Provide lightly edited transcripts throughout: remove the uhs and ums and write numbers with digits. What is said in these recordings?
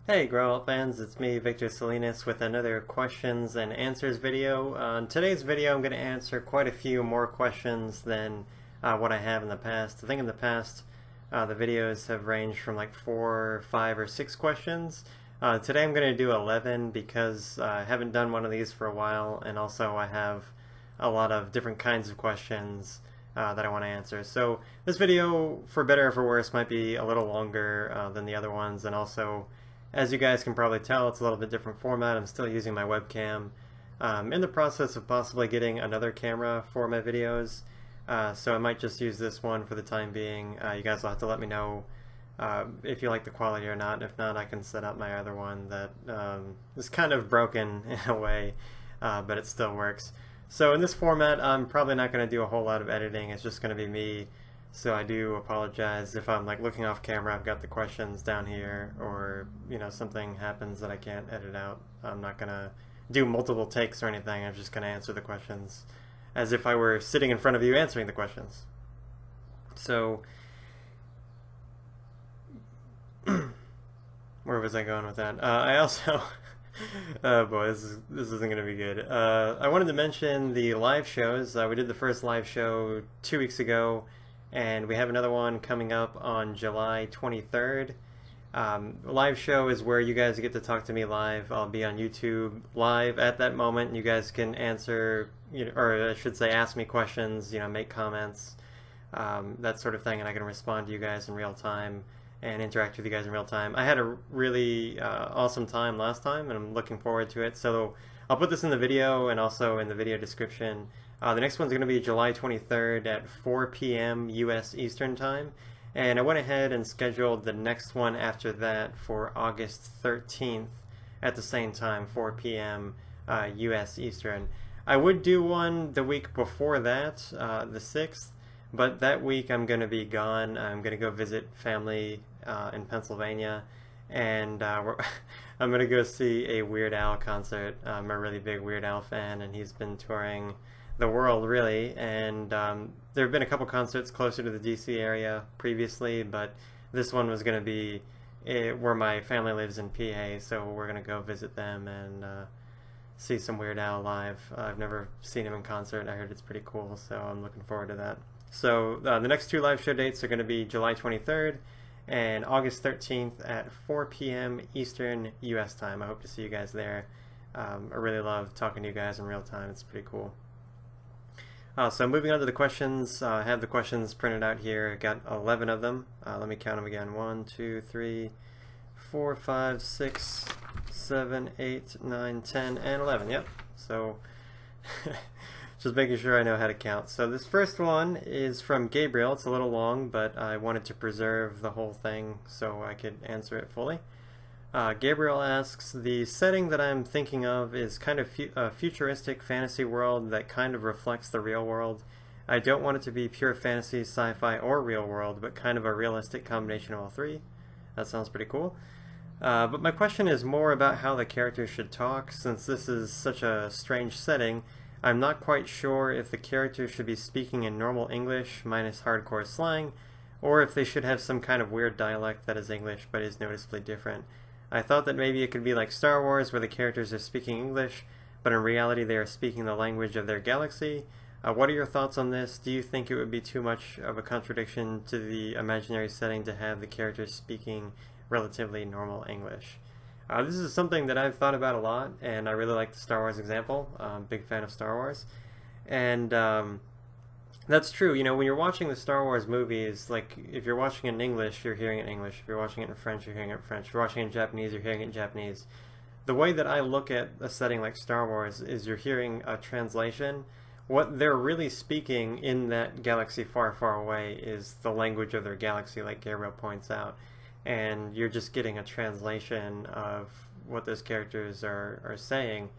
Hey Grauwelt fans, it's me, Victor Salinas, with another questions and answers video. In today's video, I'm going to answer quite a few more questions than what I have in the past. I think in the past, the videos have ranged from like 4, 5, or 6 questions. Today I'm going to do 11 because I haven't done one of these for a while, and also I have a lot of different kinds of questions that I want to answer. So this video, for better or for worse, might be a little longer than the other ones, and also, as you guys can probably tell, it's a little bit different format. I'm still using my webcam. In the process of possibly getting another camera for my videos, so I might just use this one for the time being. You guys will have to let me know if you like the quality or not. If not, I can set up my other one that is kind of broken in a way, but it still works. So in this format, I'm probably not going to do a whole lot of editing. It's just going to be me. So I do apologize if I'm like looking off camera, I've got the questions down here, or something happens that I can't edit out. I'm not gonna do multiple takes or anything. I'm just gonna answer the questions as if I were sitting in front of you answering the questions. So where was I going with that? I also oh boy, this isn't gonna be good. I wanted to mention the live shows. We did the first live show 2 weeks ago, and we have another one coming up on July 23rd. Live show is where you guys get to talk to me live. I'll be on YouTube live at that moment. You guys can answer, or I should say ask me questions, make comments, that sort of thing, and I can respond to you guys in real time and interact with you guys in real time. I had a really awesome time last time, and I'm looking forward to it. So I'll put this in the video and also in the video description. The next one's going to be July 23rd at 4 p.m. U.S. Eastern Time. And I went ahead and scheduled the next one after that for August 13th at the same time, 4 p.m. U.S. Eastern. I would do one the week before that, the 6th, but that week I'm going to be gone. I'm going to go visit family in Pennsylvania, and I'm going to go see a Weird Al concert. I'm a really big Weird Al fan, and he's been touring the world, really, and there have been a couple concerts closer to the DC area previously, but this one was going to be where my family lives in PA, so we're going to go visit them and see some Weird Al live. I've never seen him in concert. I heard it's pretty cool, so I'm looking forward to that. So the next 2 live show dates are going to be July 23rd and August 13th at 4 p.m. Eastern US time. I hope to see you guys there. I really love talking to you guys in real time. It's pretty cool. So moving on to the questions, I have the questions printed out here. I got 11 of them. Let me count them again. 1, 2, 3, 4, 5, 6, 7, 8, 9, 10, and 11. Yep. So just making sure I know how to count. So this first one is from Gabriel. It's a little long, but I wanted to preserve the whole thing so I could answer it fully. Gabriel asks, the setting that I'm thinking of is kind of a futuristic fantasy world that kind of reflects the real world. I don't want it to be pure fantasy, sci-fi, or real world, but kind of a realistic combination of all three. That sounds pretty cool. But my question is more about how the characters should talk. Since this is such a strange setting, I'm not quite sure if the characters should be speaking in normal English minus hardcore slang, or if they should have some kind of weird dialect that is English but is noticeably different. I thought that maybe it could be like Star Wars, where the characters are speaking English, but in reality they are speaking the language of their galaxy. What are your thoughts on this? Do you think it would be too much of a contradiction to the imaginary setting to have the characters speaking relatively normal English? This is something that I've thought about a lot, and I really like the Star Wars example. I'm a big fan of Star Wars. And that's true. When you're watching the Star Wars movies, like if you're watching it in English, you're hearing it in English. If you're watching it in French, you're hearing it in French. If you're watching it in Japanese, you're hearing it in Japanese. The way that I look at a setting like Star Wars is you're hearing a translation. What they're really speaking in that galaxy far, far away is the language of their galaxy, like Gabriel points out. And you're just getting a translation of what those characters are saying.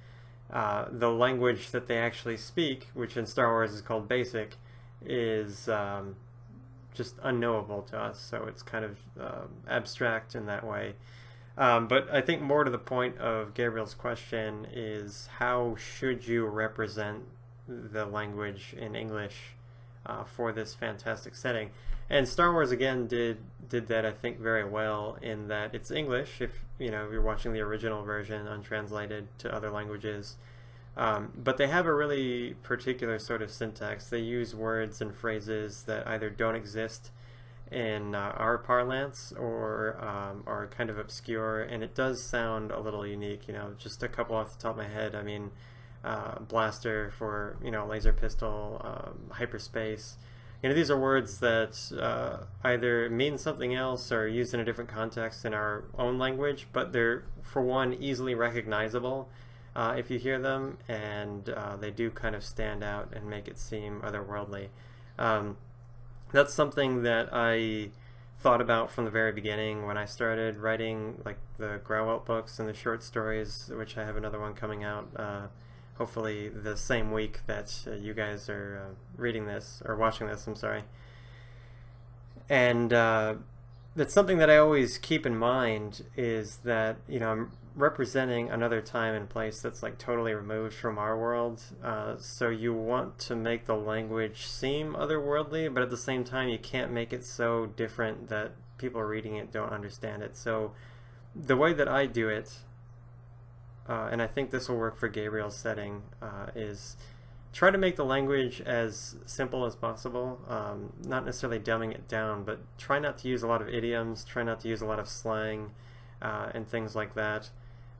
The language that they actually speak, which in Star Wars is called Basic, is just unknowable to us, so it's kind of abstract in that way. But I think more to the point of Gabriel's question is, how should you represent the language in English for this fantastic setting? And Star Wars again did that, I think, very well, in that it's English if you're watching the original version untranslated to other languages. But they have a really particular sort of syntax. They use words and phrases that either don't exist in our parlance or are kind of obscure, and it does sound a little unique. Just a couple off the top of my head. I mean, blaster for laser pistol, hyperspace. These are words that either mean something else or are used in a different context in our own language, but they're, for one, easily recognizable if you hear them, and they do kind of stand out and make it seem otherworldly. That's something that I thought about from the very beginning when I started writing like the Grauwelt books and the short stories, which I have another one coming out hopefully the same week that you guys are reading this, or watching this, I'm sorry. And that's something that I always keep in mind, is that I'm representing another time and place that's like totally removed from our world, so you want to make the language seem otherworldly, but at the same time you can't make it so different that people reading it don't understand it. So the way that I do it, and I think this will work for Gabriel's setting, is try to make the language as simple as possible, not necessarily dumbing it down, but try not to use a lot of idioms, try not to use a lot of slang and things like that,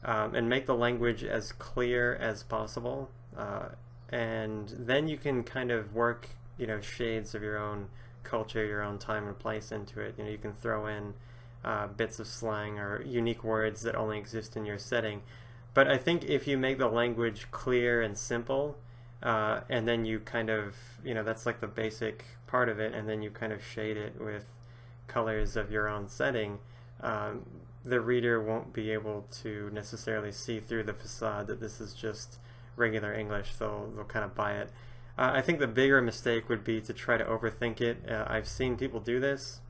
and make the language as clear as possible, and then you can kind of work shades of your own culture, your own time and place into it. You can throw in bits of slang or unique words that only exist in your setting. But I think if you make the language clear and simple, and then you kind of, that's like the basic part of it, and then you kind of shade it with colors of your own setting, the reader won't be able to necessarily see through the facade that this is just regular English. They'll kind of buy it. I think the bigger mistake would be to try to overthink it. I've seen people do this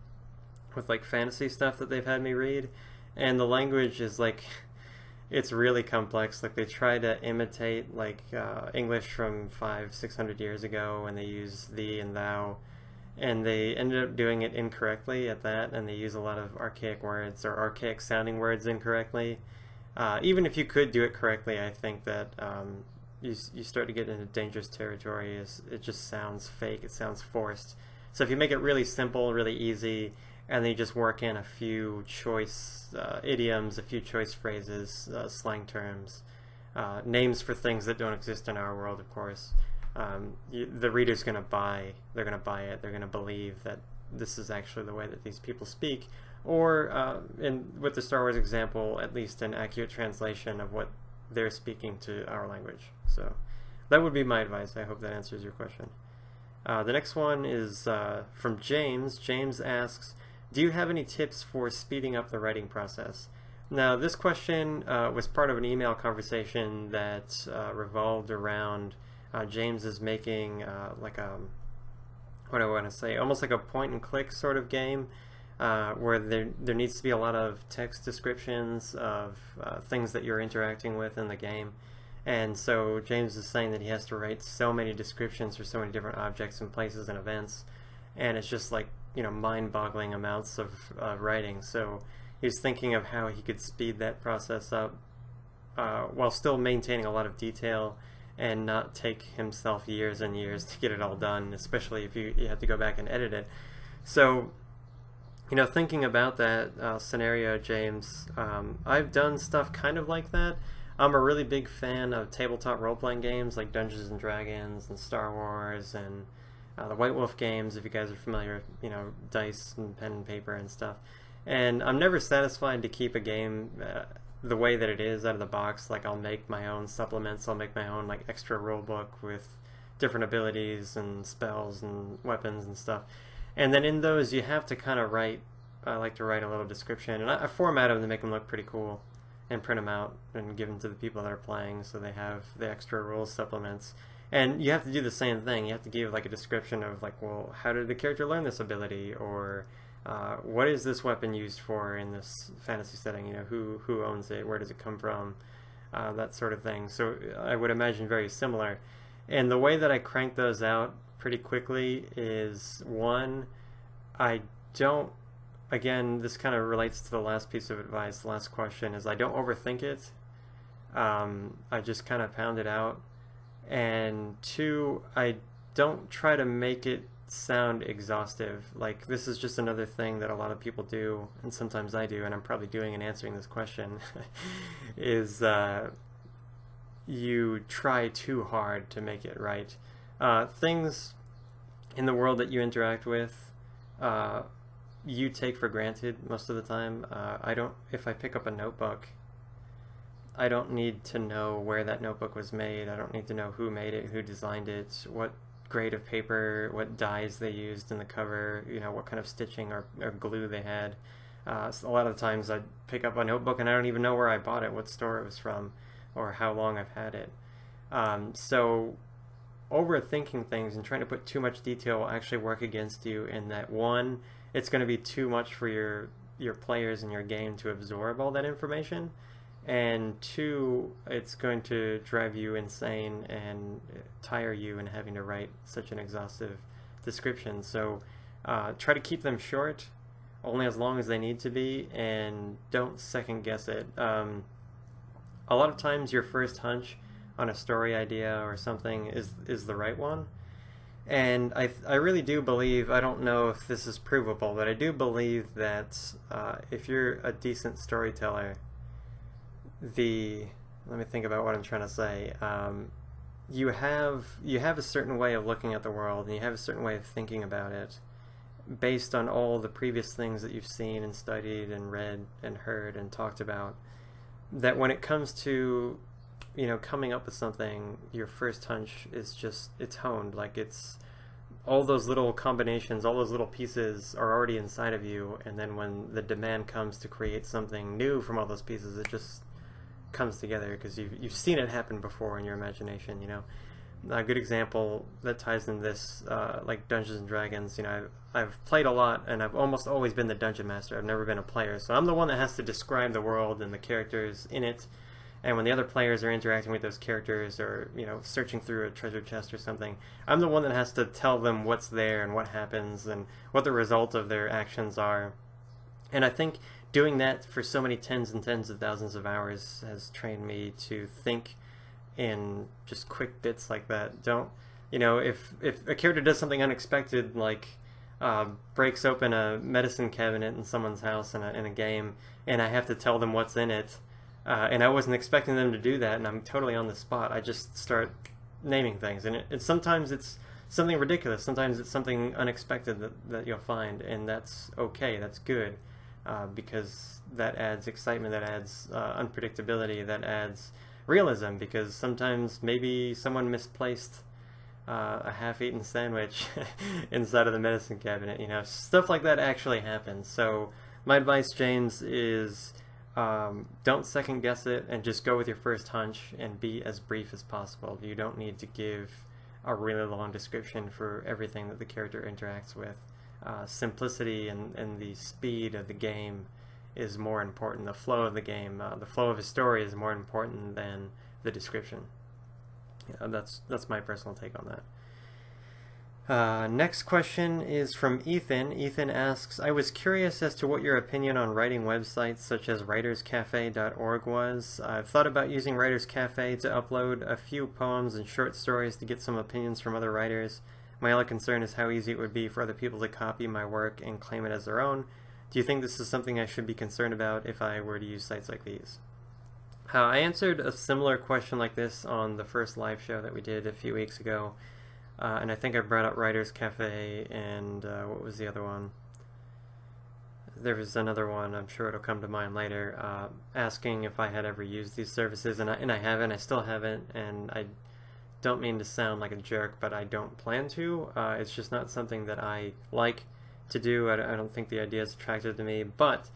with like fantasy stuff that they've had me read, and the language is like, it's really complex. Like they try to imitate like English from 500-600 years ago, and they use thee and thou, and they ended up doing it incorrectly at that, and they use a lot of archaic words or archaic sounding words incorrectly. Even if you could do it correctly, I think that you start to get into dangerous territory. It just sounds fake, it sounds forced. So if you make it really simple, really easy, and then you just work in a few choice idioms, a few choice phrases, slang terms, names for things that don't exist in our world, of course, the reader's going to buy. They're going to buy it. They're going to believe that this is actually the way that these people speak, or with the Star Wars example, at least an accurate translation of what they're speaking to our language. So that would be my advice. I hope that answers your question. The next one is from James. James asks, do you have any tips for speeding up the writing process? Now, this question was part of an email conversation that revolved around James is making like a, what do I want to say, almost like a point and click sort of game, where there needs to be a lot of text descriptions of things that you're interacting with in the game. And so James is saying that he has to write so many descriptions for so many different objects and places and events, and it's just like mind-boggling amounts of writing. So he's thinking of how he could speed that process up while still maintaining a lot of detail and not take himself years and years to get it all done, especially if you have to go back and edit it. So thinking about that scenario, James, I've done stuff kind of like that. I'm a really big fan of tabletop role-playing games like Dungeons and Dragons and Star Wars and the White Wolf games, if you guys are familiar, dice and pen and paper and stuff. And I'm never satisfied to keep a game the way that it is out of the box. Like I'll make my own supplements, I'll make my own like extra rule book with different abilities and spells and weapons and stuff. And then in those you have to kind of write, I like to write a little description, and I format them to make them look pretty cool and print them out and give them to the people that are playing so they have the extra rules supplements. And you have to do the same thing. You have to give like a description of like, well, how did the character learn this ability, or what is this weapon used for in this fantasy setting? Who owns it? Where does it come from? That sort of thing. So I would imagine very similar. And the way that I crank those out pretty quickly is, one, I don't, again, this kind of relates to the last piece of advice, the last question, is I don't overthink it. I just kind of pound it out. And two, I don't try to make it sound exhaustive. Like, this is just another thing that a lot of people do, and sometimes I do, and I'm probably doing in answering this question, is you try too hard to make it right. Things in the world that you interact with, you take for granted most of the time. If I pick up a notebook, I don't need to know where that notebook was made. I don't need to know who made it, who designed it, what grade of paper, what dyes they used in the cover, what kind of stitching or glue they had. So a lot of the times I pick up a notebook and I don't even know where I bought it, what store it was from, or how long I've had it. So overthinking things and trying to put too much detail will actually work against you in that, one, it's going to be too much for your players in your game to absorb all that information, and two, it's going to drive you insane and tire you in having to write such an exhaustive description. So try to keep them short, only as long as they need to be, and don't second guess it. A lot of times your first hunch on a story idea or something is the right one. And I really do believe, I don't know if this is provable, but I do believe that if you're a decent storyteller, let me think about what I'm trying to say. You have a certain way of looking at the world, and you have a certain way of thinking about it based on all the previous things that you've seen and studied and read and heard and talked about, that when it comes to coming up with something, your first hunch is just, it's honed. Like, it's all those little combinations, all those little pieces are already inside of you, and then when the demand comes to create something new from all those pieces, it just comes together because you've seen it happen before in your imagination. A good example that ties in this, like Dungeons and Dragons. I've played a lot, and I've almost always been the dungeon master. I've never been a player, so I'm the one that has to describe the world and the characters in it. And when the other players are interacting with those characters, or searching through a treasure chest or something, I'm the one that has to tell them what's there and what happens and what the result of their actions are. And I think doing that for so many tens and tens of thousands of hours has trained me to think in just quick bits like that. Don't, if a character does something unexpected, like breaks open a medicine cabinet in someone's house in a game, and I have to tell them what's in it, and I wasn't expecting them to do that, and I'm totally on the spot, I just start naming things. And sometimes it's something ridiculous, sometimes it's something unexpected that you'll find, and that's okay, that's good, because that adds excitement, that adds unpredictability, that adds realism, because sometimes maybe someone misplaced a half-eaten sandwich inside of the medicine cabinet. Stuff like that actually happens. So my advice, James, is don't second guess it, and just go with your first hunch and be as brief as possible. You don't need to give a really long description for everything that the character interacts with. Simplicity and the speed of the game is more important. The flow of the game, the flow of a story is more important than the description. That's my personal take on that. Next question is from Ethan. Ethan asks, I was curious as to what your opinion on writing websites such as writerscafe.org was. I've thought about using Writers Cafe to upload a few poems and short stories to get some opinions from other writers. My only concern is how easy it would be for other people to copy my work and claim it as their own. Do you think this is something I should be concerned about if I were to use sites like these? I answered a similar question like this on the first live show that we did a few weeks ago, and I think I brought up Writers Cafe and what was the other one? There was another one, I'm sure it'll come to mind later, asking if I had ever used these services, and I haven't, I still haven't, and I don't mean to sound like a jerk, but I don't plan to. It's just not something that I like to do. I don't think the idea is attractive to me, but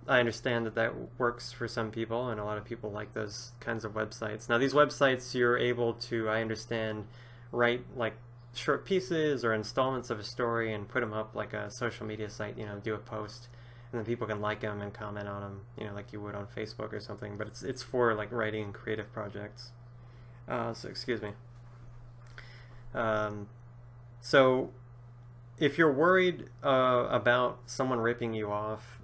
I understand that works for some people, and a lot of people like those kinds of websites. Now, these websites, you're able to, I understand, write like short pieces or installments of a story and put them up like a social media site, do a post, and then people can like them and comment on them, like you would on Facebook or something. But it's for like writing creative projects. So excuse me. So if you're worried about someone ripping you off,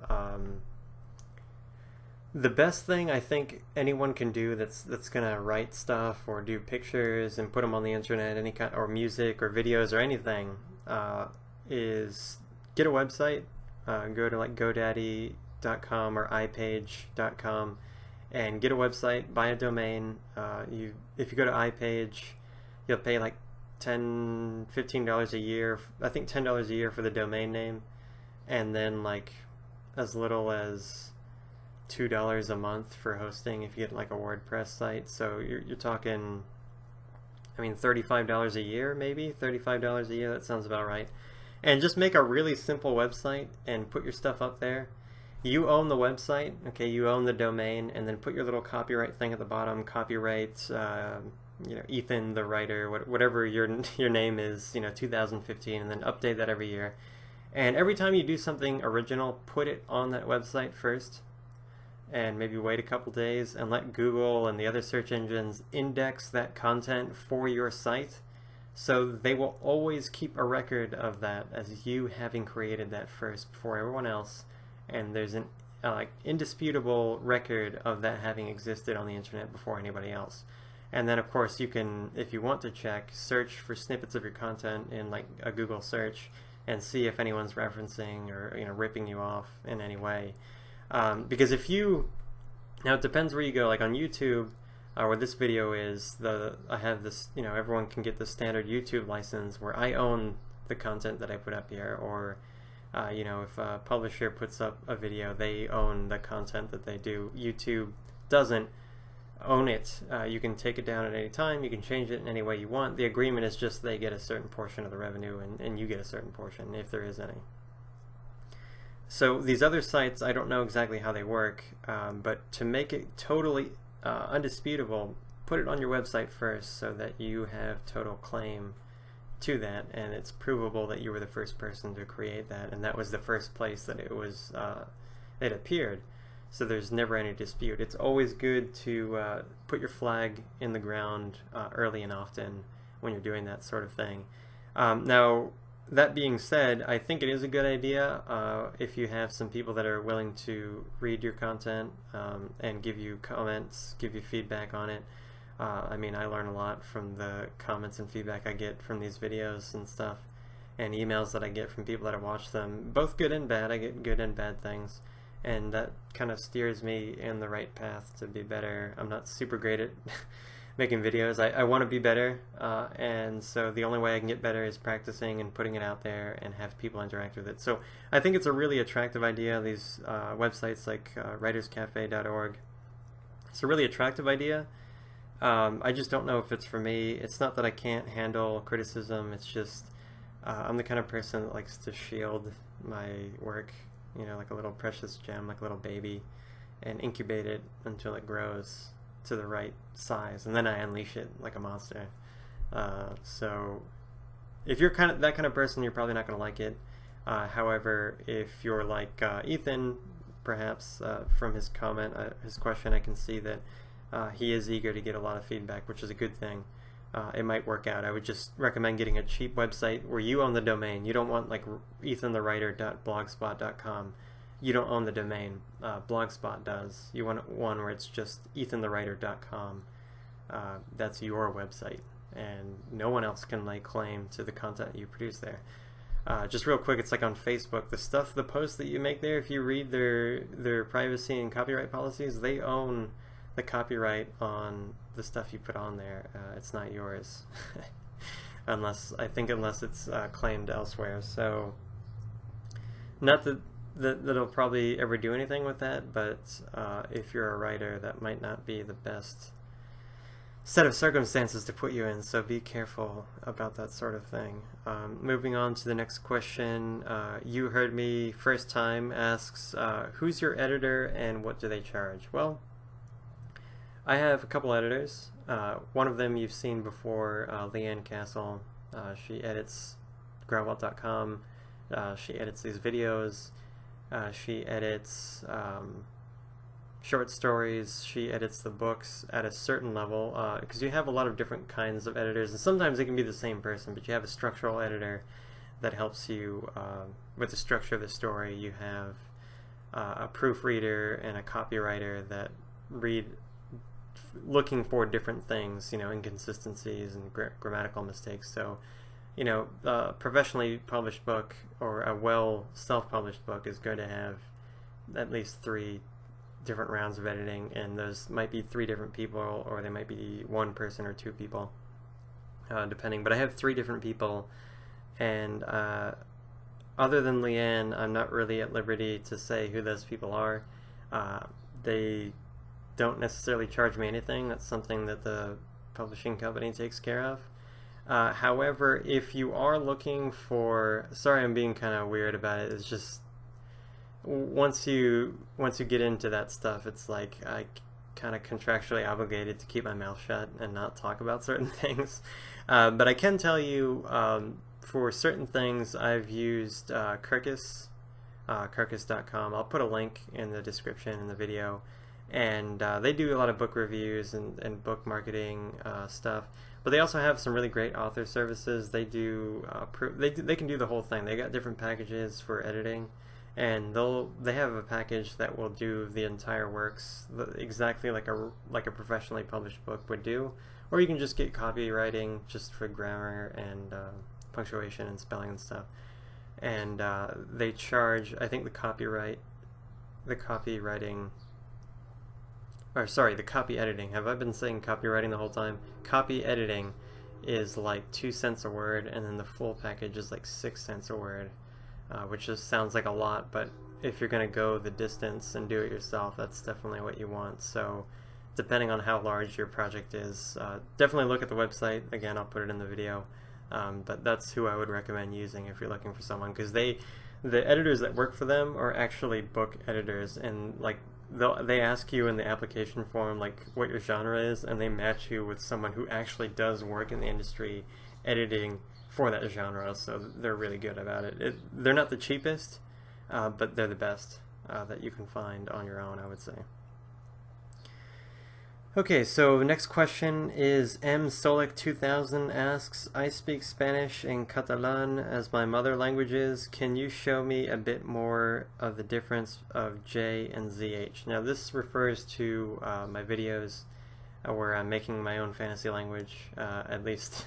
the best thing I think anyone can do that's gonna write stuff or do pictures and put them on the internet, any kind, or music or videos or anything, is get a website. Go to like GoDaddy.com or iPage.com and get a website. Buy a domain. If you go to iPage, you'll pay like $15 a year. I think $10 a year for the domain name, and then like as little as $2 a month for hosting if you get like a WordPress site. So you're talking, I mean, $35 a year, maybe $35 a year. That sounds about right. And just make a really simple website and put your stuff up there. You own the website, okay? You own the domain, and then put your little copyright thing at the bottom. Copyright, Ethan the writer, whatever your name is, 2015, and then update that every year. And every time you do something original, put it on that website first, and maybe wait a couple days and let Google and the other search engines index that content for your site, so they will always keep a record of that as you having created that first before everyone else, and there's an indisputable record of that having existed on the internet before anybody else. And then of course you can, if you want to check, search for snippets of your content in like a Google search and see if anyone's referencing or ripping you off in any way. Because if you, now it depends where you go, like on YouTube, where this video is, I have this, everyone can get the standard YouTube license where I own the content that I put up here, or if a publisher puts up a video, they own the content that they do. YouTube doesn't own it. You can take it down at any time, you can change it in any way you want. The agreement is just they get a certain portion of the revenue and you get a certain portion, if there is any. So these other sites, I don't know exactly how they work, but to make it totally undisputable, put it on your website first so that you have total claim to that, and it's provable that you were the first person to create that, and that was the first place that it appeared. So there's never any dispute. It's always good to put your flag in the ground early and often when you're doing that sort of thing. Now, that being said, I think it is a good idea if you have some people that are willing to read your content and give you comments, give you feedback on it. I mean, I learn a lot from the comments and feedback I get from these videos and stuff, and emails that I get from people that have watched them, both good and bad. I get good and bad things, and that kind of steers me in the right path to be better. I'm not super great at making videos. I want to be better, and so the only way I can get better is practicing and putting it out there and have people interact with it. So I think it's a really attractive idea, these websites like writerscafe.org. It's a really attractive idea. I just don't know if it's for me. It's not that I can't handle criticism, it's just I'm the kind of person that likes to shield my work, like a little precious gem, like a little baby, and incubate it until it grows to the right size, and then I unleash it like a monster. So if you're that kind of person, you're probably not going to like it. However, if you're like Ethan, perhaps from his comment, his question, I can see that he is eager to get a lot of feedback, which is a good thing. It might work out. I would just recommend getting a cheap website where you own the domain. You don't want like ethanthewriter.blogspot.com. You don't own the domain. Blogspot does. You want one where it's just ethanthewriter.com. That's your website, and no one else can lay claim to the content you produce there. Just real quick, it's like on Facebook. The posts that you make there, if you read their privacy and copyright policies, they own the copyright on the stuff you put on there. It's not yours, unless it's claimed elsewhere. So, not that that'll probably ever do anything with that, but if you're a writer, that might not be the best set of circumstances to put you in, so be careful about that sort of thing. Moving on to the next question, You Heard Me First Time asks, who's your editor and what do they charge? Well, I have a couple editors. One of them you've seen before, Leanne Castle. She edits Grauwelt.com. She edits these videos. She edits short stories. She edits the books at a certain level, because you have a lot of different kinds of editors, and sometimes they can be the same person, but you have a structural editor that helps you with the structure of the story. You have a proofreader and a copywriter that read looking for different things, inconsistencies and grammatical mistakes. So, a professionally published book or a well self-published book is going to have at least 3 different rounds of editing, and those might be 3 different people, or they might be 1 person or 2 people, depending. But I have 3 different people, and other than Leanne, I'm not really at liberty to say who those people are. They don't necessarily charge me anything. That's something that the publishing company takes care of. However, if you are looking for, sorry, I'm being kind of weird about it. It's just once you get into that stuff, it's like I kind of contractually obligated to keep my mouth shut and not talk about certain things. But I can tell you, for certain things, I've used Kirkus, Kirkus.com. I'll put a link in the description in the video. And they do a lot of book reviews and book marketing stuff, but they also have some really great author services. They do they can do the whole thing. They got different packages for editing, and they have a package that will do the entire works exactly like a professionally published book would do. Or you can just get copywriting just for grammar and punctuation and spelling and stuff. And they charge, I think the copy editing. Have I been saying copywriting the whole time? Copy editing is like 2 cents a word, and then the full package is like 6 cents a word, which just sounds like a lot, but if you're going to go the distance and do it yourself, that's definitely what you want. So depending on how large your project is, definitely look at the website. Again, I'll put it in the video, but that's who I would recommend using if you're looking for someone, because the editors that work for them are actually book editors, and like they ask you in the application form like what your genre is, and they match you with someone who actually does work in the industry editing for that genre, so they're really good about it. They're not the cheapest, but they're the best that you can find on your own, I would say. Okay, so next question is M Solic 2000 asks, I speak Spanish and Catalan as my mother languages. Can you show me a bit more of the difference of J and ZH? Now this refers to my videos where I'm making my own fantasy language, at least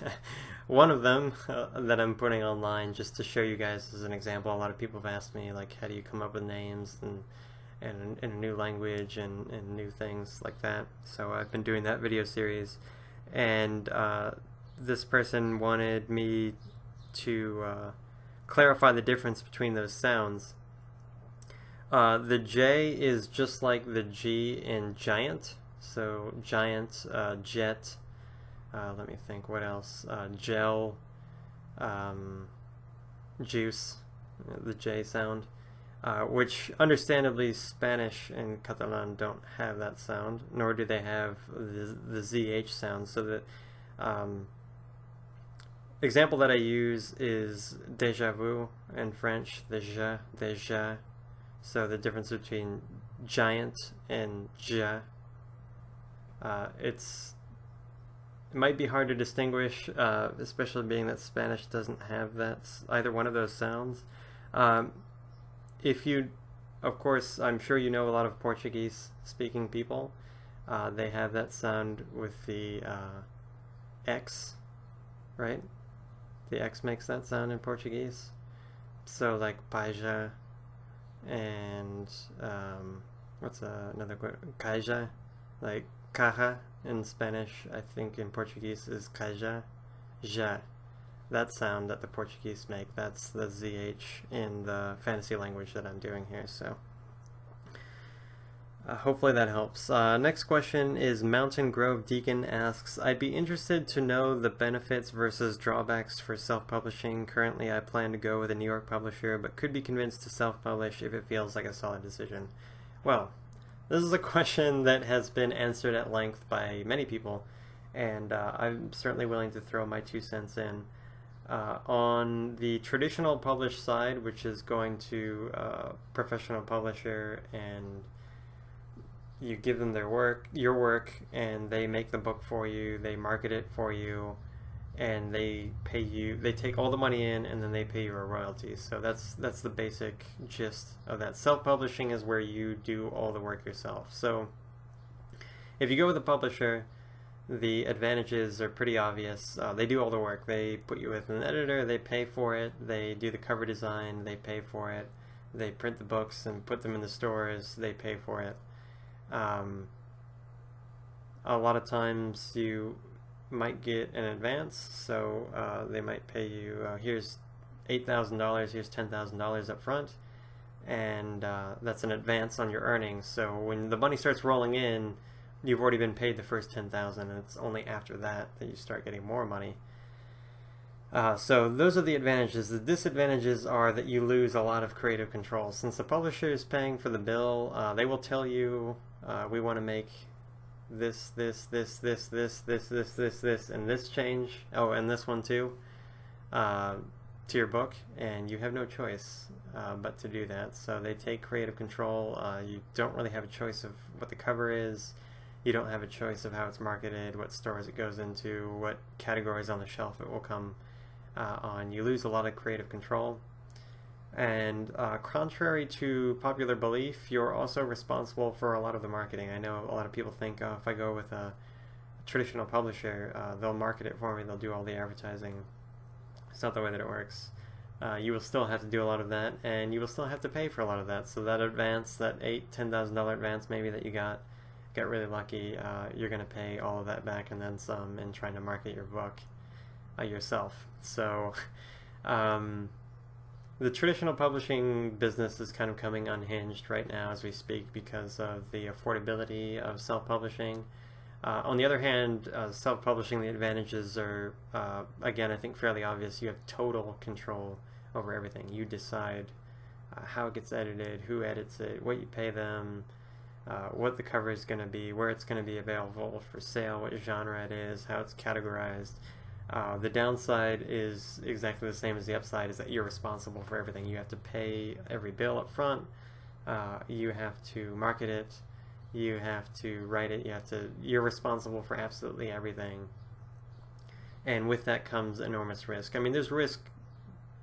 one of them that I'm putting online just to show you guys as an example. A lot of people have asked me, like, how do you come up with names and a new language and new things like that. So I've been doing that video series, and this person wanted me to clarify the difference between those sounds. The J is just like the G in giant, so giant, jet, let me think, what else, gel, juice, the J sound. Which understandably Spanish and Catalan don't have that sound, nor do they have the ZH sound. So the example that I use is déjà vu in French, déjà. So the difference between giant and ja. It might be hard to distinguish, especially being that Spanish doesn't have either one of those sounds. If you, of course, I'm sure you know a lot of Portuguese-speaking people. They have that sound with the X, right? The X makes that sound in Portuguese. So like paja and what's another word? Caja, like caja in Spanish. I think in Portuguese is caja, ja. That sound that the Portuguese make, that's the ZH in the fantasy language that I'm doing here. So hopefully that helps. Next question is Mountain Grove Deacon asks, I'd be interested to know the benefits versus drawbacks for self-publishing. Currently I plan to go with a New York publisher, but could be convinced to self-publish if it feels like a solid decision. Well, this is a question that has been answered at length by many people, and I'm certainly willing to throw my 2 cents in. On the traditional published side, which is going to a professional publisher, and you give them your work, and they make the book for you, they market it for you, and they pay you. They take all the money in, and then they pay you a royalty. So that's the basic gist of that. Self-publishing is where you do all the work yourself. So if you go with a publisher, the advantages are pretty obvious. They do all the work. They put you with an editor, they pay for it, they do the cover design, they pay for it, they print the books and put them in the stores, they pay for it. A lot of times you might get an advance, so they might pay you, here's $8,000, here's $10,000 up front, and that's an advance on your earnings. So when the money starts rolling in, you've already been paid the first $10,000, and it's only after that that you start getting more money. So those are the advantages. The disadvantages are that you lose a lot of creative control. Since the publisher is paying for the bill, they will tell you, we want to make this, and this change. Oh, and this one too, to your book, and you have no choice but to do that. So they take creative control. You don't really have a choice of what the cover is. You don't have a choice of how it's marketed, what stores it goes into, what categories on the shelf it will come on. You lose a lot of creative control. And contrary to popular belief, you're also responsible for a lot of the marketing. I know a lot of people think, oh, if I go with a traditional publisher, they'll market it for me, they'll do all the advertising. It's not the way that it works. You will still have to do a lot of that, and you will still have to pay for a lot of that. So that advance, that $10,000 advance maybe that you got really lucky, you're going to pay all of that back and then some in trying to market your book yourself. So the traditional publishing business is kind of coming unhinged right now as we speak because of the affordability of self-publishing. On the other hand, self-publishing, the advantages are, again, I think fairly obvious. You have total control over everything. You decide how it gets edited, who edits it, what you pay them, what the cover is going to be, where it's going to be available for sale, what genre it is, how it's categorized. The downside is exactly the same as the upside, is that you're responsible for everything. You have to pay every bill up front, you have to market it, you have to write it, you're responsible for absolutely everything. And with that comes enormous risk. I mean, there's risk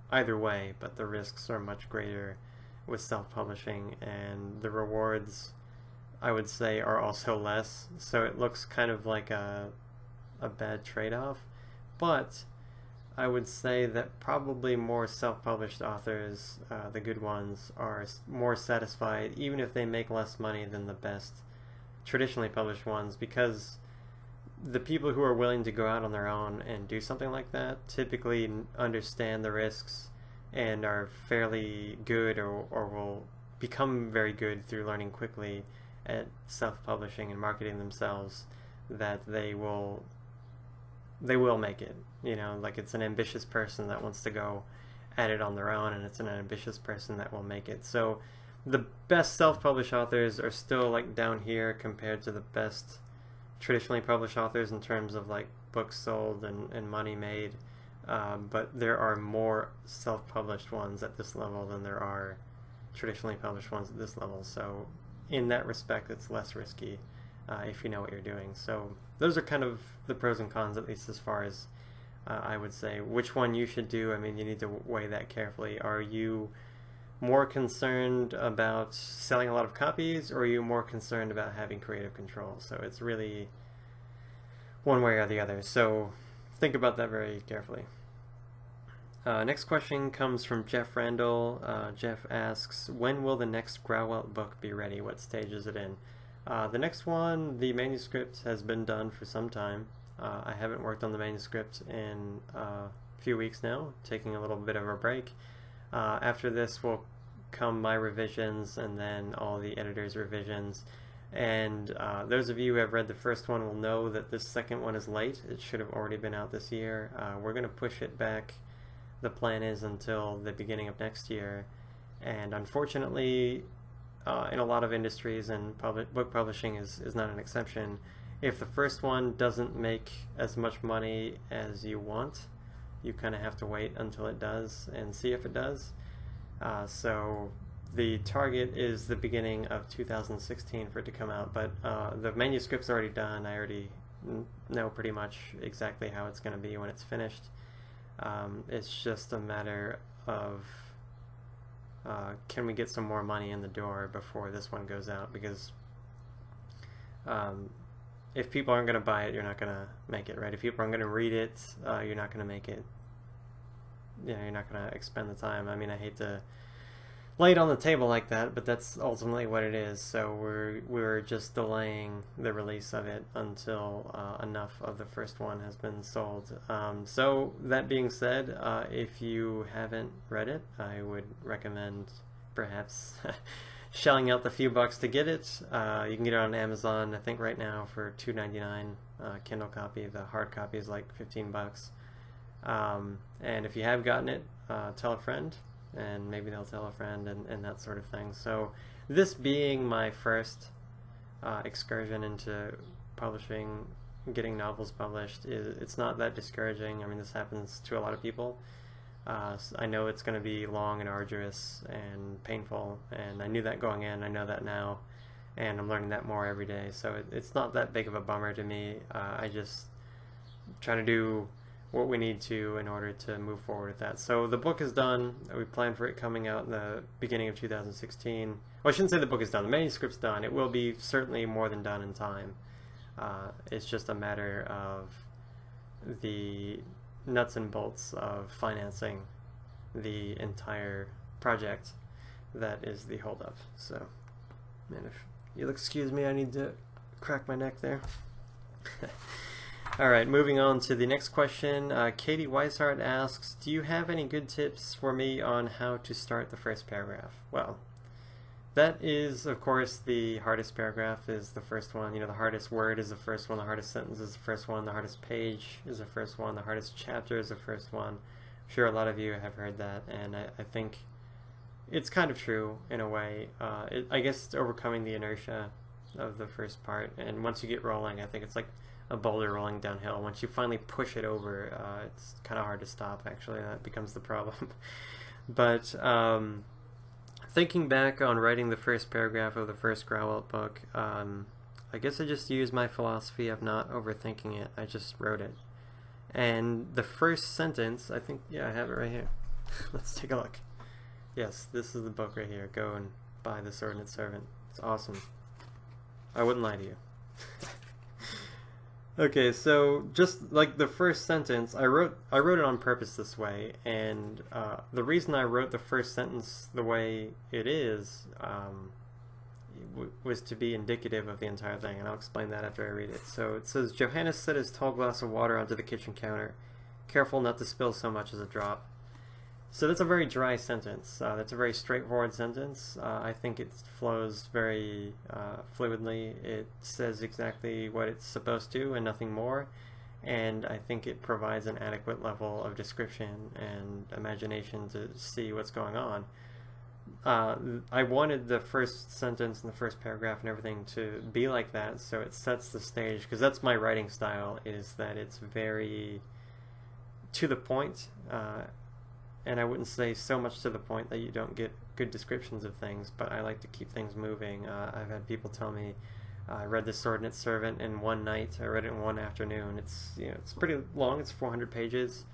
either way, but the risks are much greater with self-publishing, and the rewards, I would say, are also less. So it looks kind of like a bad trade-off. But I would say that probably more self-published authors, the good ones, are more satisfied even if they make less money than the best traditionally published ones, because the people who are willing to go out on their own and do something like that typically understand the risks and are fairly good, or will become very good through learning quickly at self-publishing and marketing themselves, that they will make it. You know, like, it's an ambitious person that wants to go at it on their own, and it's an ambitious person that will make it. So the best self-published authors are still like down here compared to the best traditionally published authors in terms of like books sold and money made, but there are more self-published ones at this level than there are traditionally published ones at this level. So in that respect, it's less risky if you know what you're doing. So those are kind of the pros and cons, at least as far as I would say which one you should do. I mean, you need to weigh that carefully. Are you more concerned about selling a lot of copies, or are you more concerned about having creative control? So it's really one way or the other. So think about that very carefully. Next question comes from Jeff Randall. Jeff asks, when will the next Grauwelt book be ready? What stage is it in? The next one, the manuscript has been done for some time. I haven't worked on the manuscript in a few weeks now, taking a little bit of a break. After this will come my revisions, and then all the editor's revisions. And those of you who have read the first one will know that this second one is late. It should have already been out this year. We're going to push it back. The plan is until the beginning of next year. And unfortunately, in a lot of industries, and book publishing is not an exception, if the first one doesn't make as much money as you want, you kind of have to wait until it does and see if it does. So the target is the beginning of 2016 for it to come out, but the manuscript's already done. I already know pretty much exactly how it's going to be when it's finished. It's just a matter of can we get some more money in the door before this one goes out, because if people aren't going to buy it, you're not going to make it, right? If people aren't going to read it, you're not going to make it. You're not going to expend the time. I mean, I hate to lay it on the table like that, but that's ultimately what it is. So we're just delaying the release of it until enough of the first one has been sold. So that being said, if you haven't read it, I would recommend perhaps shelling out the few bucks to get it. You can get it on Amazon, I think right now for $2.99 Kindle copy. The hard copy is like 15 bucks. And if you have gotten it, tell a friend, and maybe they'll tell a friend, and that sort of thing. So this being my first excursion into publishing, getting novels published, it's not that discouraging. I mean, this happens to a lot of people. I know it's going to be long and arduous and painful, and I knew that going in. I know that now, and I'm learning that more every day. So it's not that big of a bummer to me. I just try to do what we need to in order to move forward with that. So the book is done. We plan for it coming out in the beginning of 2016. Well, I shouldn't say the book is done. The manuscript's done. It will be certainly more than done in time. It's just a matter of the nuts and bolts of financing the entire project that is the holdup. So, man, if you'll excuse me, I need to crack my neck there. Alright, moving on to the next question. Katie Weishart asks, do you have any good tips for me on how to start the first paragraph? Well, that is, of course, the hardest paragraph is the first one. You know, the hardest word is the first one, the hardest sentence is the first one, the hardest page is the first one, the hardest chapter is the first one. I'm sure a lot of you have heard that, and I think it's kind of true in a way. I guess it's overcoming the inertia of the first part, and once you get rolling, I think it's like a boulder rolling downhill. Once you finally push it over, it's kind of hard to stop, actually. That becomes the problem. But thinking back on writing the first paragraph of the first Grauwelt book, I guess I just used my philosophy of not overthinking it. I just wrote it. And the first sentence, I think, yeah, I have it right here. Let's take a look. Yes, this is the book right here. Go and buy The Sword and Its Servant. It's awesome. I wouldn't lie to you. Okay, so just like the first sentence, I wrote it on purpose this way, and the reason I wrote the first sentence the way it is was to be indicative of the entire thing, and I'll explain that after I read it. So it says, Johannes set his tall glass of water onto the kitchen counter, careful not to spill so much as a drop. So that's a very dry sentence. That's a very straightforward sentence. I think it flows very fluidly. It says exactly what it's supposed to and nothing more. And I think it provides an adequate level of description and imagination to see what's going on. I wanted the first sentence and the first paragraph and everything to be like that, so it sets the stage, because that's my writing style, is that it's very to the point. And I wouldn't say so much to the point that you don't get good descriptions of things, but I like to keep things moving. I've had people tell me, I read The Sword and Its Servant in one night. I read it in one afternoon. It's, you know, it's pretty long. It's 400 pages,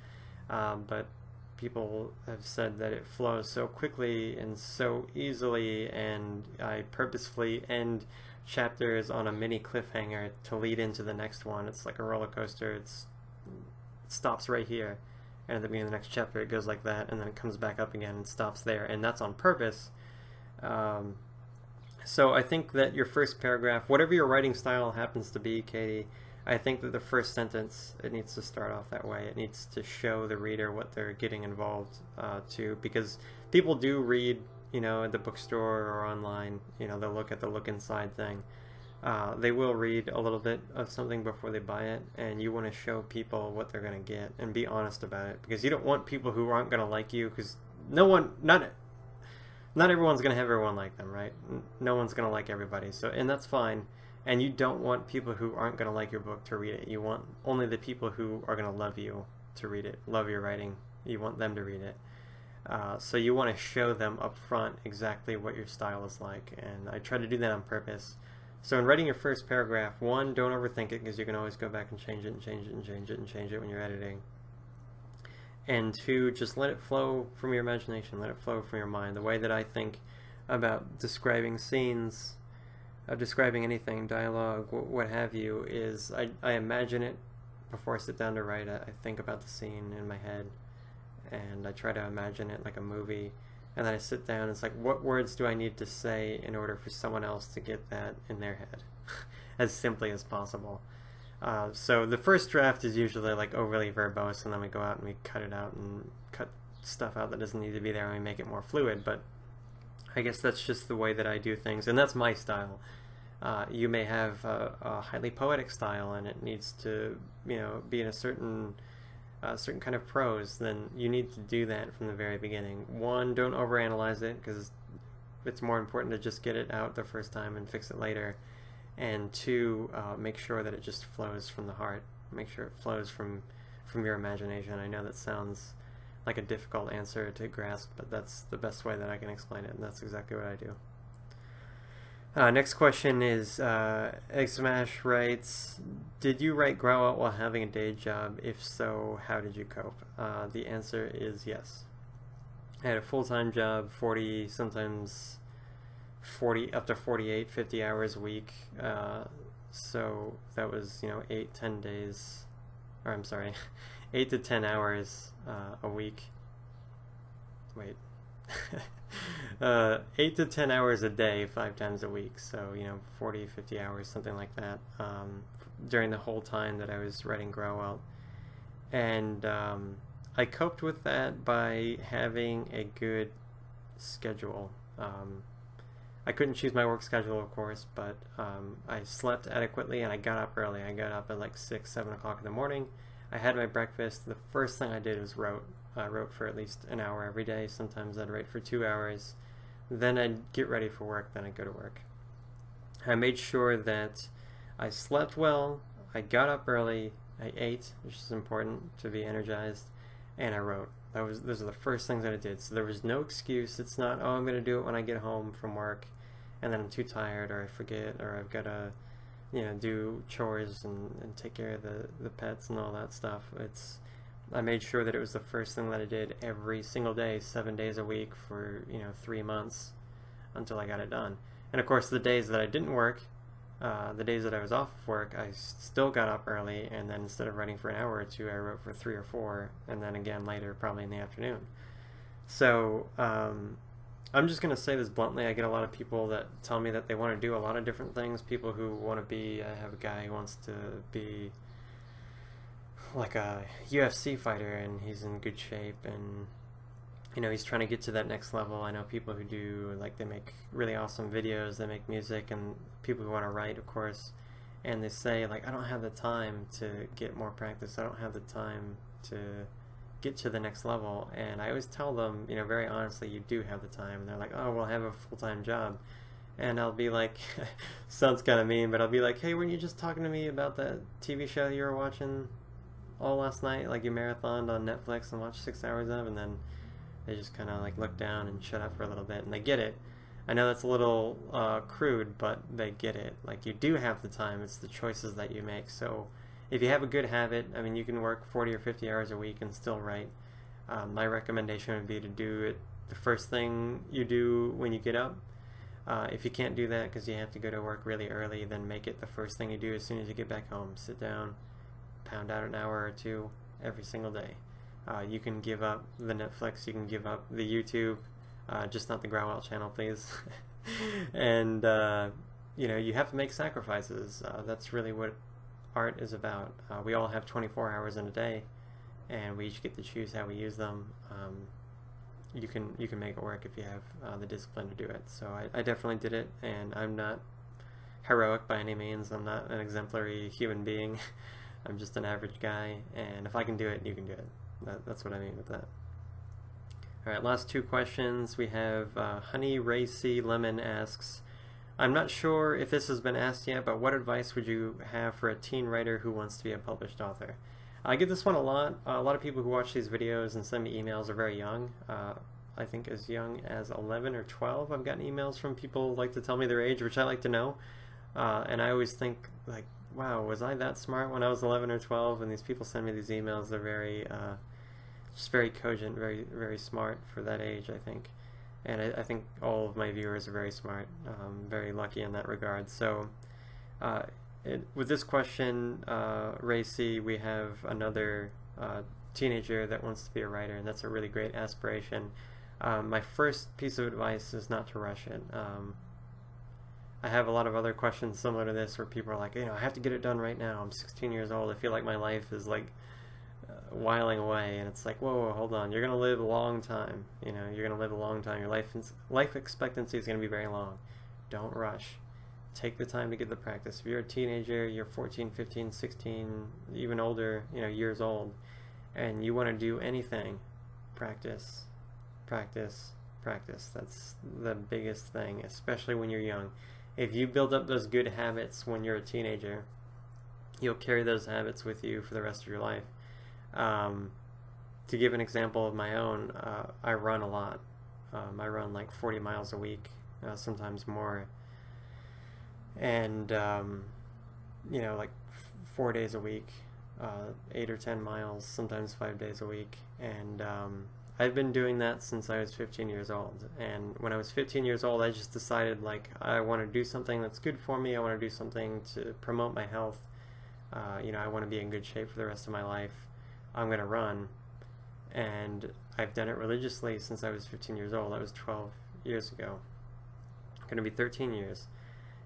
but people have said that it flows so quickly and so easily, and I purposefully end chapters on a mini cliffhanger to lead into the next one. It's like a roller coaster. It stops right here. And at the beginning of the next chapter it goes like that, and then it comes back up again and stops there, and that's on purpose. So I think that your first paragraph, whatever your writing style happens to be, Katie, I think that the first sentence, it needs to start off that way. It needs to show the reader what they're getting involved to, because people do read, you know, at the bookstore or online, you know, they'll look at the look inside thing. They will read a little bit of something before they buy it, and you want to show people what they're going to get and be honest about it, because you don't want people who aren't going to like you, because not everyone's going to have everyone like them, right? No one's going to like everybody, so, and that's fine. And you don't want people who aren't going to like your book to read it. You want only the people who are going to love you to read it, love your writing. You want them to read it. So you want to show them up front exactly what your style is like, and I try to do that on purpose So in writing your first paragraph, one, don't overthink it because you can always go back and change it and change it and change it and change it when you're editing. And two, just let it flow from your imagination, let it flow from your mind. The way that I think about describing scenes, describing anything, dialogue, what have you, is I imagine it before I sit down to write. I think about the scene in my head, and I try to imagine it like a movie. And then I sit down and it's like, what words do I need to say in order for someone else to get that in their head? As simply as possible. So the first draft is usually like overly verbose, and then we go out and we cut it out and cut stuff out that doesn't need to be there and we make it more fluid. But I guess that's just the way that I do things, and that's my style. You may have a highly poetic style and it needs to, be in a certain kind of prose. Then you need to do that from the very beginning. One, don't overanalyze it because it's more important to just get it out the first time and fix it later. And two, make sure that it just flows from the heart. Make sure it flows from your imagination. I know that sounds like a difficult answer to grasp, but that's the best way that I can explain it, and that's exactly what I do. Next question is, Egg Smash writes, did you write Grauwelt while having a day job? If so, how did you cope? The answer is yes. I had a full-time job, 40, sometimes 40 up to 48, 50 hours a week. So that was 8-10 days, or I'm sorry, 8 to 10 hours a week. Wait. 8 to 10 hours a day, 5 times a week. So 40, 50 hours, something like that, during the whole time that I was writing Grauwelt. And I coped with that by having a good schedule. I couldn't choose my work schedule, of course, but I slept adequately and I got up early. I got up at like 6, 7 o'clock in the morning. I had my breakfast. The first thing I did was wrote. I wrote for at least an hour every day. Sometimes I'd write for 2 hours. Then I'd get ready for work. Then I'd go to work. I made sure that I slept well. I got up early. I ate, which is important to be energized, and I wrote. Those are the first things that I did. So there was no excuse. It's not, oh, I'm going to do it when I get home from work, and then I'm too tired, or I forget, or I've got to, do chores and take care of the pets and all that stuff. I made sure that it was the first thing that I did every single day, 7 days a week for 3 months until I got it done. And of course, the days that I didn't work, the days that I was off of work, I still got up early, and then instead of writing for an hour or two, I wrote for 3 or 4, and then again later, probably in the afternoon. So I'm just going to say this bluntly. I get a lot of people that tell me that they want to do a lot of different things. People who want to be, I have a guy who wants to be like a UFC fighter, and he's in good shape, and he's trying to get to that next level. I know people who do, like, they make really awesome videos, they make music, and people who want to write, of course, and they say, like, I don't have the time to get more practice, I don't have the time to get to the next level. And I always tell them, very honestly, you do have the time. And they're like, oh, well, I have a full-time job. And I'll be like, sounds kind of mean, but I'll be like, hey, weren't you just talking to me about that TV show you were watching all last night? Like, you marathoned on Netflix and watched 6 hours of, and then they just kind of like look down and shut up for a little bit, and they get it. I know that's a little crude, but they get it. Like, you do have the time. It's the choices that you make. So if you have a good habit, I mean, you can work 40 or 50 hours a week and still write. My recommendation would be to do it the first thing you do when you get up. If you can't do that because you have to go to work really early, then make it the first thing you do as soon as you get back home. Sit down, pound out an hour or two every single day. You can give up the Netflix, you can give up the YouTube, just not the Grauwelt channel, please. And you have to make sacrifices. That's really what art is about. We all have 24 hours in a day, and we each get to choose how we use them. You can make it work if you have the discipline to do it. So I definitely did it, and I'm not heroic by any means. I'm not an exemplary human being. I'm just an average guy, and if I can do it, you can do it. That's what I mean with that. Alright, last two questions. We have Honey Racy Lemon asks, I'm not sure if this has been asked yet, but what advice would you have for a teen writer who wants to be a published author? I get this one a lot. A lot of people who watch these videos and send me emails are very young. I think as young as 11 or 12 I've gotten emails from people who like to tell me their age, which I like to know. And I always think, like, wow, was I that smart when I was 11 or 12? And these people send me these emails. They're very, just very cogent, very, very smart for that age, I think. And I think all of my viewers are very smart, very lucky in that regard. So, with this question, Ray C, we have another teenager that wants to be a writer, and that's a really great aspiration. My first piece of advice is not to rush it. I have a lot of other questions similar to this where people are like, I have to get it done right now. I'm 16 years old. I feel like my life is like whiling away, and it's like, whoa, hold on. You're gonna live a long time. You're gonna live a long time. Your life expectancy is gonna be very long. Don't rush. Take the time to get the practice. If you're a teenager, you're 14, 15, 16, even older, years old, and you want to do anything, practice, practice, practice. That's the biggest thing, especially when you're young. If you build up those good habits when you're a teenager, you'll carry those habits with you for the rest of your life. To give an example of my own, I run a lot. I run like 40 miles a week, sometimes more. And, like 4 days a week, 8 or 10 miles, sometimes 5 days a week. And I've been doing that since I was 15 years old. And when I was 15 years old, I just decided, like, I want to do something that's good for me. I want to do something to promote my health. I want to be in good shape for the rest of my life. I'm going to run. And I've done it religiously since I was 15 years old. That was 12 years ago. Going to be 13 years.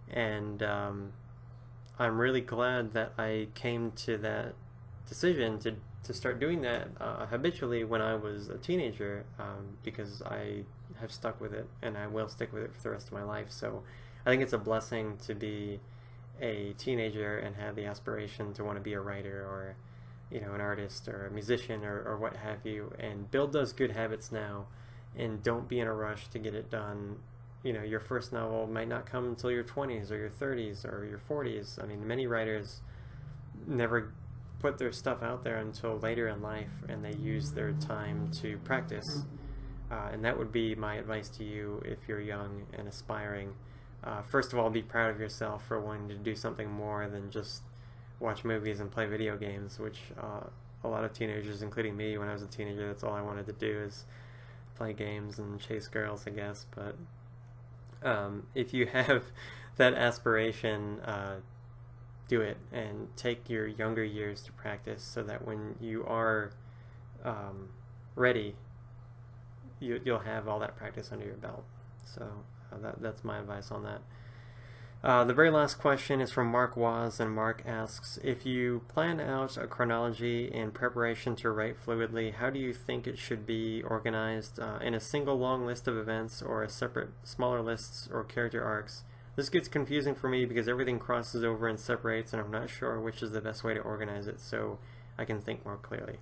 And I'm really glad that I came to that decision to start doing that habitually when I was a teenager, because I have stuck with it, and I will stick with it for the rest of my life. So I think it's a blessing to be a teenager and have the aspiration to want to be a writer or an artist or a musician or what have you, and build those good habits now, and don't be in a rush to get it done. Your first novel might not come until your 20s or your 30s or your 40s. I mean, many writers never put their stuff out there until later in life, and they use their time to practice. And that would be my advice to you if you're young and aspiring. First of all, be proud of yourself for wanting to do something more than just watch movies and play video games, which a lot of teenagers, including me when I was a teenager, that's all I wanted to do is play games and chase girls, I guess. But if you have that aspiration, do it, and take your younger years to practice so that when you are ready, you'll have all that practice under your belt. So that's my advice on that. The very last question is from Mark Waz, and Mark asks, if you plan out a chronology in preparation to write fluidly, how do you think it should be organized, in a single long list of events or a separate smaller lists or character arcs? This gets confusing for me because everything crosses over and separates, and I'm not sure which is the best way to organize it so I can think more clearly.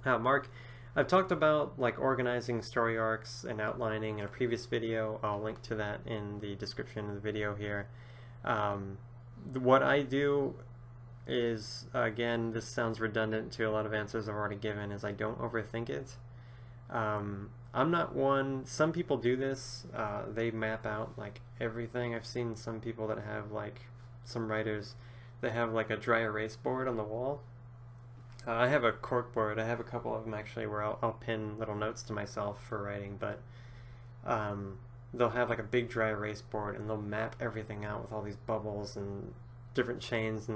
Mark, I've talked about like organizing story arcs and outlining in a previous video. I'll link to that in the description of the video here. What I do is, again, this sounds redundant to a lot of answers I've already given, is I don't overthink it. I'm not one, some people do this, they map out like everything. I've seen some people that have, like, some writers, they have like a dry erase board on the wall. I have a cork board. I have a couple of them actually where I'll pin little notes to myself for writing, but they'll have like a big dry erase board and they'll map everything out with all these bubbles and different chains,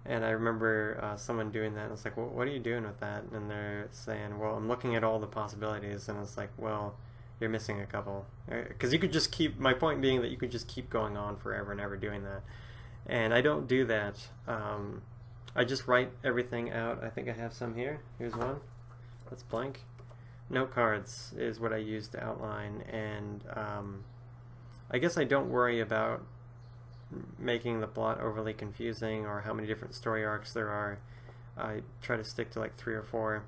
and I remember someone doing that, and it's like, well, what are you doing with that? And they're saying, well, I'm looking at all the possibilities, and it's like, well, you're missing a couple, because you could just keep, my point being that you could just keep going on forever and ever doing that, and I don't do that. I just write everything out. I think I have some here. Here's one that's blank. Note cards is what I use to outline, and I guess I don't worry about making the plot overly confusing or how many different story arcs there are. I try to stick to like 3 or 4,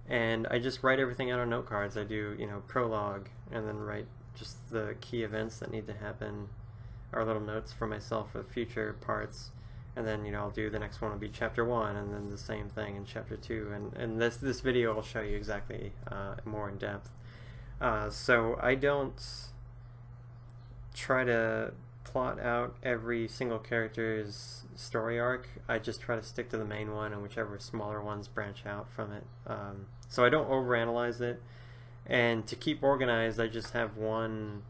and I just write everything out on note cards. I do, prologue, and then write just the key events that need to happen, or little notes for myself for the future parts. And then, I'll do the next one will be chapter 1, and then the same thing in chapter 2, and this video will show you exactly more in depth. So I don't try to plot out every single character's story arc. I just try to stick to the main one, and whichever smaller ones branch out from it. So I don't overanalyze it. And to keep organized, I just have one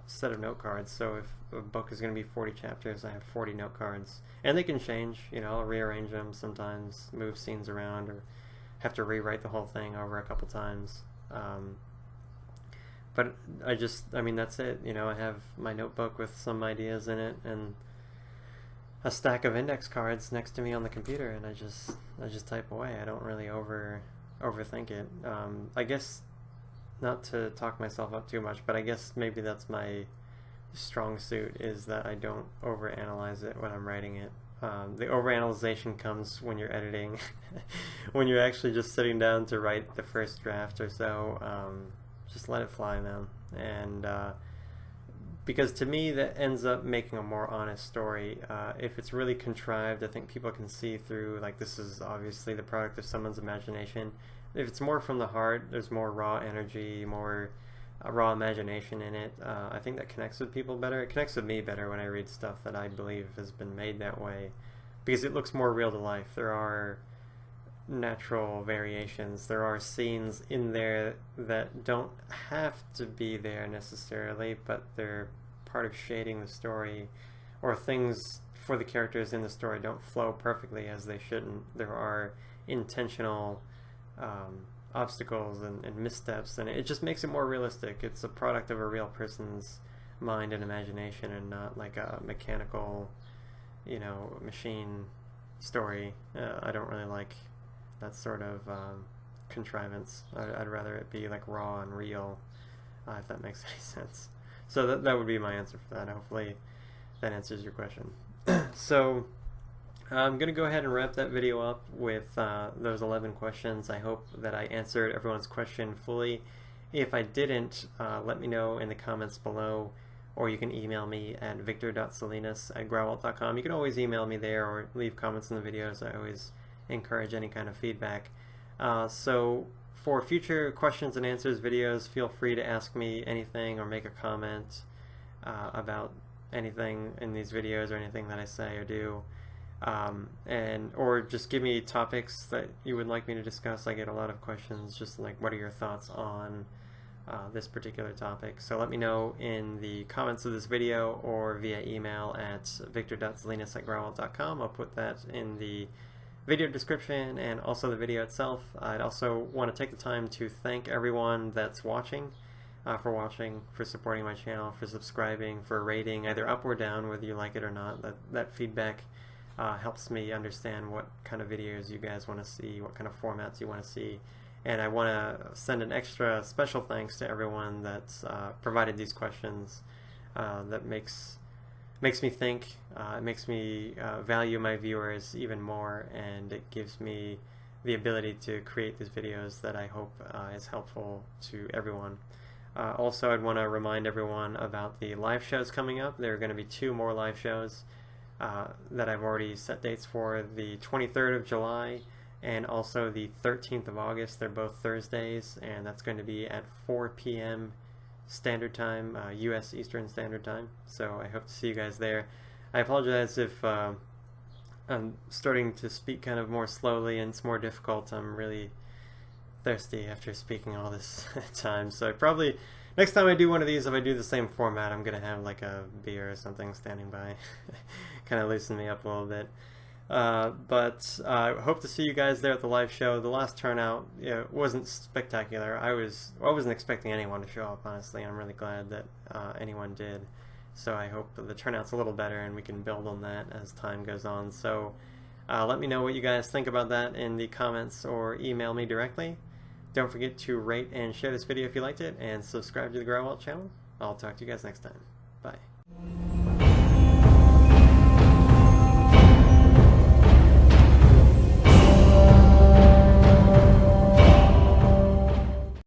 set of note cards. So if a book is going to be 40 chapters, I have 40 note cards. And they can change, you know, I'll rearrange them sometimes, move scenes around, or have to rewrite the whole thing over a couple times. But I mean, that's it. You know, I have my notebook with some ideas in it, and a stack of index cards next to me on the computer, and I just type away. I don't really overthink it. I guess, not to talk myself up too much, but I guess maybe that's my strong suit, is that I don't overanalyze it when I'm writing it. The overanalyzation comes when you're editing, when you're actually just sitting down to write the first draft or so. Just let it fly, man. And because to me that ends up making a more honest story. If it's really contrived, I think people can see through, like, this is obviously the product of someone's imagination. If it's more from the heart, there's more raw energy, more raw imagination in it. I think that connects with people better. It connects with me better when I read stuff that I believe has been made that way, because it looks more real to life. There are natural variations. There are scenes in there that don't have to be there necessarily, but they're part of shading the story, or things for the characters in the story don't flow perfectly as they shouldn't. There are intentional obstacles and missteps, and it just makes it more realistic. It's a product of a real person's mind and imagination, and not like a mechanical, you know, machine story. I don't really like that sort of contrivance. I'd rather it be like raw and real, if that makes any sense. So that would be my answer for that. Hopefully that answers your question. So I'm going to go ahead and wrap that video up with those 11 questions. I hope that I answered everyone's question fully. If I didn't, let me know in the comments below, or you can email me at victor.salinas@grauwelt.com. You can always email me there, or leave comments in the videos. I always encourage any kind of feedback. So for future questions and answers videos, feel free to ask me anything or make a comment about anything in these videos, or anything that I say or do. Or just give me topics that you would like me to discuss. I get a lot of questions just like, what are your thoughts on this particular topic? So let me know in the comments of this video, or via email at victor.salinas@grauwelt.com. I'll put that in the video description and also the video itself. I'd also want to take the time to thank everyone that's watching, for supporting my channel, for subscribing, for rating either up or down, whether you like it or not. That feedback helps me understand what kind of videos you guys want to see, what kind of formats you want to see. And I want to send an extra special thanks to everyone that's provided these questions. That makes me think, it makes me value my viewers even more, and it gives me the ability to create these videos that I hope is helpful to everyone. Also, I'd want to remind everyone about the live shows coming up. There are going to be 2 more live shows that I've already set dates for, the 23rd of July and also the 13th of August. They're both Thursdays, and that's going to be at 4 p.m. Standard Time, U.S. Eastern Standard Time. So I hope to see you guys there. I apologize if I'm starting to speak kind of more slowly and it's more difficult. I'm really thirsty after speaking all this time. So probably next time I do one of these, if I do the same format, I'm going to have like a beer or something standing by. Kind of loosen me up a little bit. But I hope to see you guys there at the live show. The last turnout, wasn't spectacular. I wasn't expecting anyone to show up, honestly. I'm really glad that anyone did. So I hope the turnout's a little better and we can build on that as time goes on. So let me know what you guys think about that in the comments, or email me directly. Don't forget to rate and share this video if you liked it, and subscribe to the Grauwelt channel. I'll talk to you guys next time. Bye.